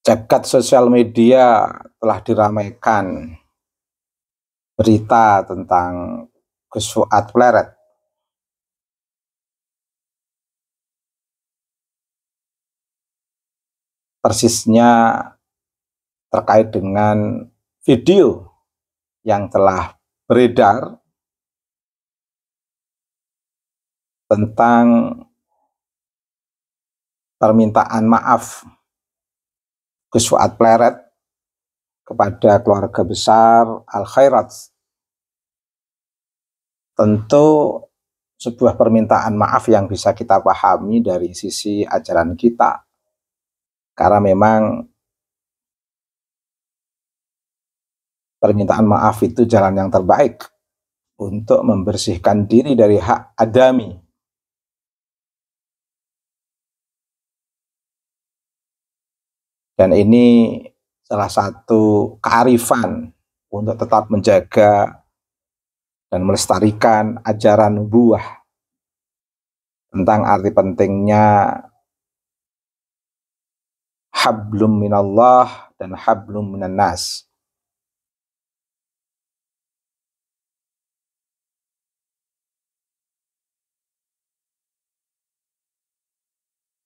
Jagat sosial media telah diramaikan berita tentang Gus Fuad Pleret. Persisnya terkait dengan video yang telah beredar tentang permintaan maaf Gus Fuad Pleret kepada keluarga besar Al-Khairat. Tentu sebuah permintaan maaf yang bisa kita pahami dari sisi ajaran kita, karena memang permintaan maaf itu jalan yang terbaik untuk membersihkan diri dari hak adami. Dan ini salah satu kearifan untuk tetap menjaga dan melestarikan ajaran nubuwah tentang arti pentingnya hablum minallah dan hablum minan nas.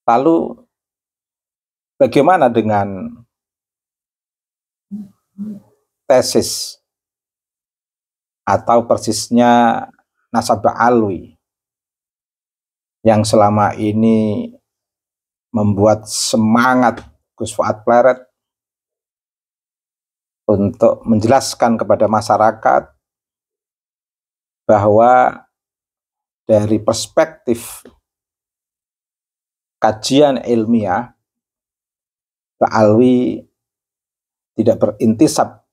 Lalu bagaimana dengan tesis atau persisnya Nasabah Alwi yang selama ini membuat semangat Gus Fuad Pleret untuk menjelaskan kepada masyarakat bahwa dari perspektif kajian ilmiah, Pak Alwi tidak berintisab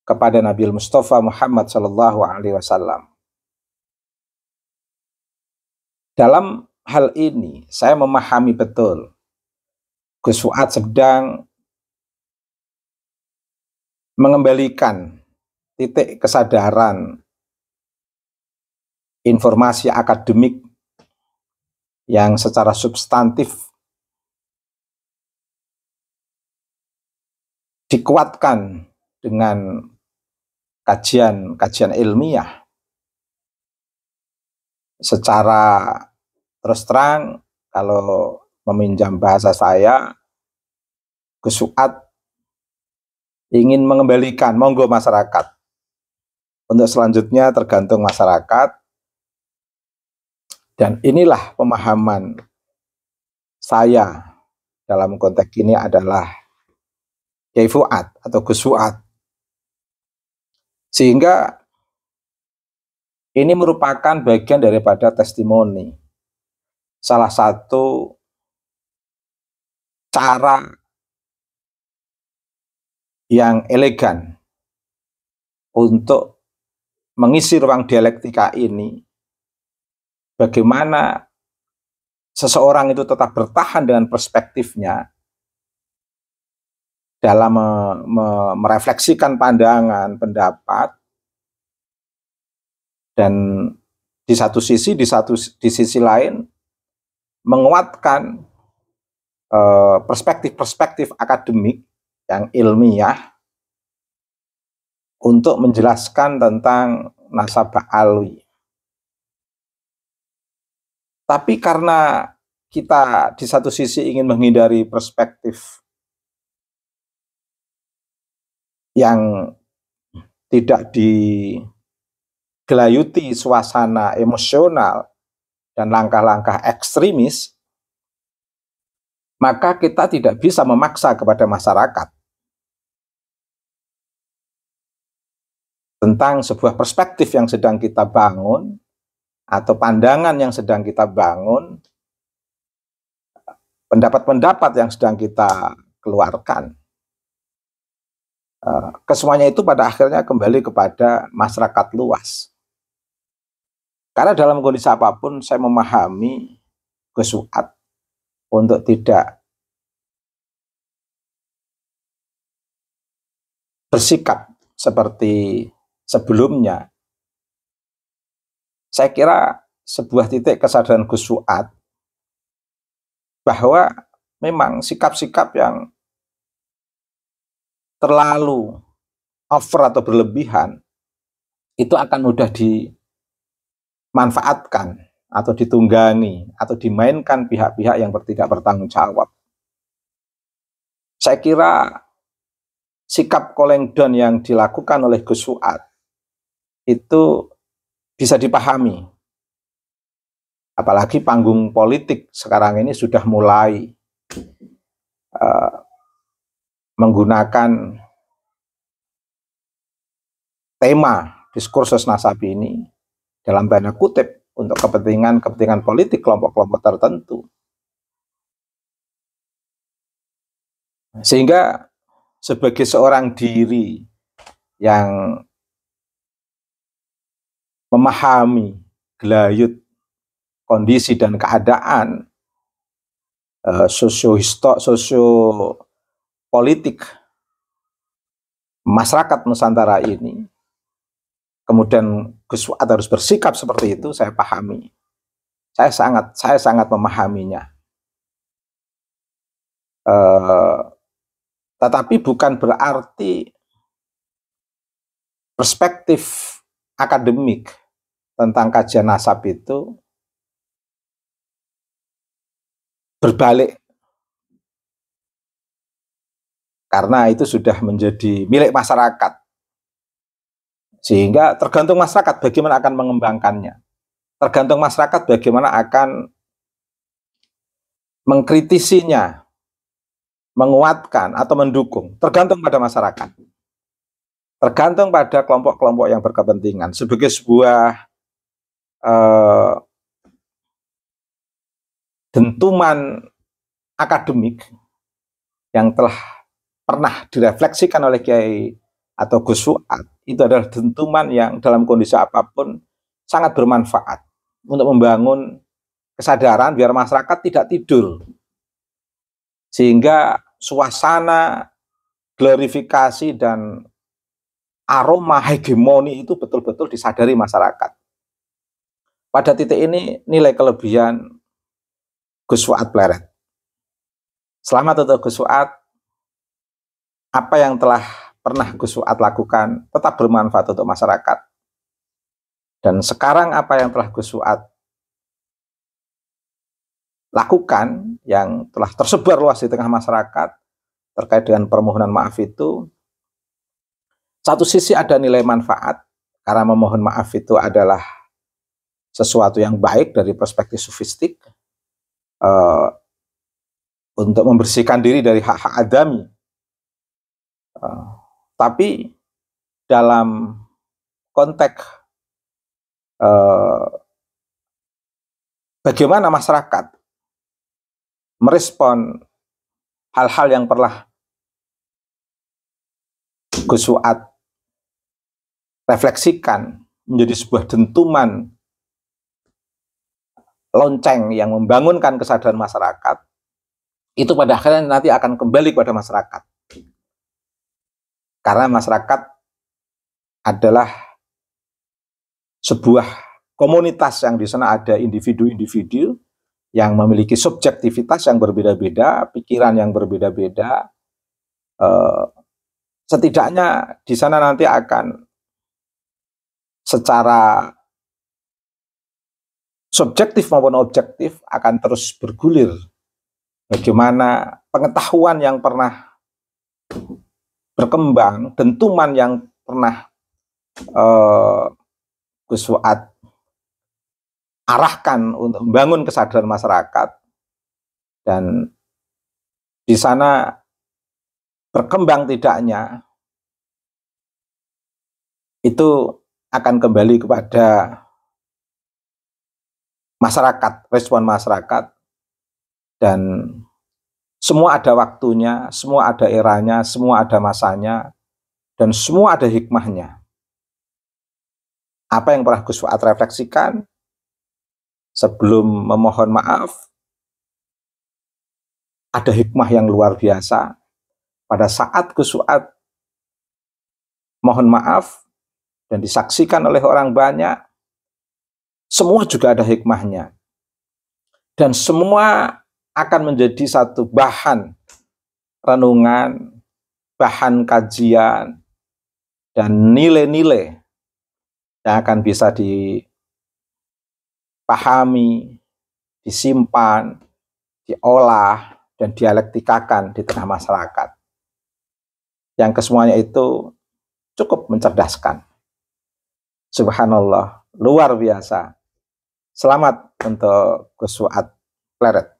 kepada Nabi Mustafa Muhammad SAW. Dalam hal ini saya memahami betul Gus Fuad sedang mengembalikan titik kesadaran informasi akademik yang secara substantif dikuatkan dengan kajian ilmiah. Secara terus terang, kalau meminjam bahasa saya, Gus Fuad ingin mengembalikan, monggo masyarakat. Untuk selanjutnya tergantung masyarakat. Dan inilah pemahaman saya dalam konteks ini adalah Kiai Fuad atau Gus Fuad. Sehingga ini merupakan bagian daripada testimoni. Salah satu cara yang elegan untuk mengisi ruang dialektika ini, bagaimana seseorang itu tetap bertahan dengan perspektifnya dalam merefleksikan pandangan, pendapat, dan di sisi lain menguatkan perspektif akademik yang ilmiah untuk menjelaskan tentang Nasabah Alwi. Tapi karena kita di satu sisi ingin menghindari perspektif yang tidak digelayuti suasana emosional dan langkah-langkah ekstremis, maka kita tidak bisa memaksa kepada masyarakat tentang sebuah perspektif yang sedang kita bangun atau pandangan yang sedang kita bangun, pendapat-pendapat yang sedang kita keluarkan. Kesemuanya itu pada akhirnya kembali kepada masyarakat luas. Karena dalam kondisi apapun saya memahami Gus Fuad untuk tidak bersikap seperti sebelumnya. Saya kira sebuah titik kesadaran Gus Fuad bahwa memang sikap-sikap yang terlalu over atau berlebihan, itu akan mudah dimanfaatkan atau ditunggangi atau dimainkan pihak-pihak yang tidak bertanggung jawab. Saya kira sikap cooling down yang dilakukan oleh Gus Fuad itu bisa dipahami. Apalagi panggung politik sekarang ini sudah mulai menggunakan tema diskursus Nasabi ini dalam tanda kutip untuk kepentingan politik kelompok-kelompok tertentu. Sehingga sebagai seorang diri yang memahami gelayut kondisi dan keadaan sosio-politik masyarakat Nusantara ini, kemudian Gus Fuad harus bersikap seperti itu, saya pahami. Saya sangat memahaminya. Tetapi bukan berarti perspektif akademik tentang kajian nasab itu berbalik, karena itu sudah menjadi milik masyarakat, sehingga tergantung masyarakat bagaimana akan mengembangkannya, tergantung masyarakat bagaimana akan mengkritisinya, menguatkan atau mendukung, tergantung pada masyarakat, tergantung pada kelompok-kelompok yang berkepentingan. Sebagai sebuah dentuman akademik yang telah pernah direfleksikan oleh Kiai atau Gus Fuad, itu adalah dentuman yang dalam kondisi apapun sangat bermanfaat untuk membangun kesadaran biar masyarakat tidak tidur, sehingga suasana glorifikasi dan aroma hegemoni itu betul-betul disadari masyarakat. Pada titik ini nilai kelebihan Gus Fuad pleret. Selamat untuk Gus Fuad. Apa yang telah pernah Gus Fuad lakukan tetap bermanfaat untuk masyarakat. Dan sekarang apa yang telah Gus Fuad lakukan yang telah tersebar luas di tengah masyarakat terkait dengan permohonan maaf itu, satu sisi ada nilai manfaat, karena memohon maaf itu adalah sesuatu yang baik dari perspektif sofistik, untuk membersihkan diri dari hak-hak adami. Tapi dalam konteks bagaimana masyarakat merespon hal-hal yang pernah Gus Fuad refleksikan menjadi sebuah dentuman lonceng yang membangunkan kesadaran masyarakat, itu pada akhirnya nanti akan kembali kepada masyarakat. Karena masyarakat adalah sebuah komunitas yang di sana ada individu-individu yang memiliki subjektivitas yang berbeda-beda, pikiran yang berbeda-beda. Setidaknya di sana nanti akan secara subjektif maupun objektif akan terus bergulir bagaimana pengetahuan yang pernah berkembang, dentuman yang pernah Gus Fuad arahkan untuk membangun kesadaran masyarakat, dan di sana berkembang tidaknya itu akan kembali kepada masyarakat, respon masyarakat, dan semua ada waktunya, semua ada eranya, semua ada masanya, dan semua ada hikmahnya. Apa yang pernah Gus Fuad refleksikan sebelum memohon maaf, ada hikmah yang luar biasa. Pada saat Gus Fuad mohon maaf dan disaksikan oleh orang banyak, semua juga ada hikmahnya. Dan semua akan menjadi satu bahan renungan, bahan kajian dan nilai-nilai yang akan bisa dipahami, disimpan, diolah, dan dialektikakan di tengah masyarakat. Yang kesemuanya itu cukup mencerdaskan. Subhanallah, luar biasa. Selamat untuk Gus Fuad Pleret.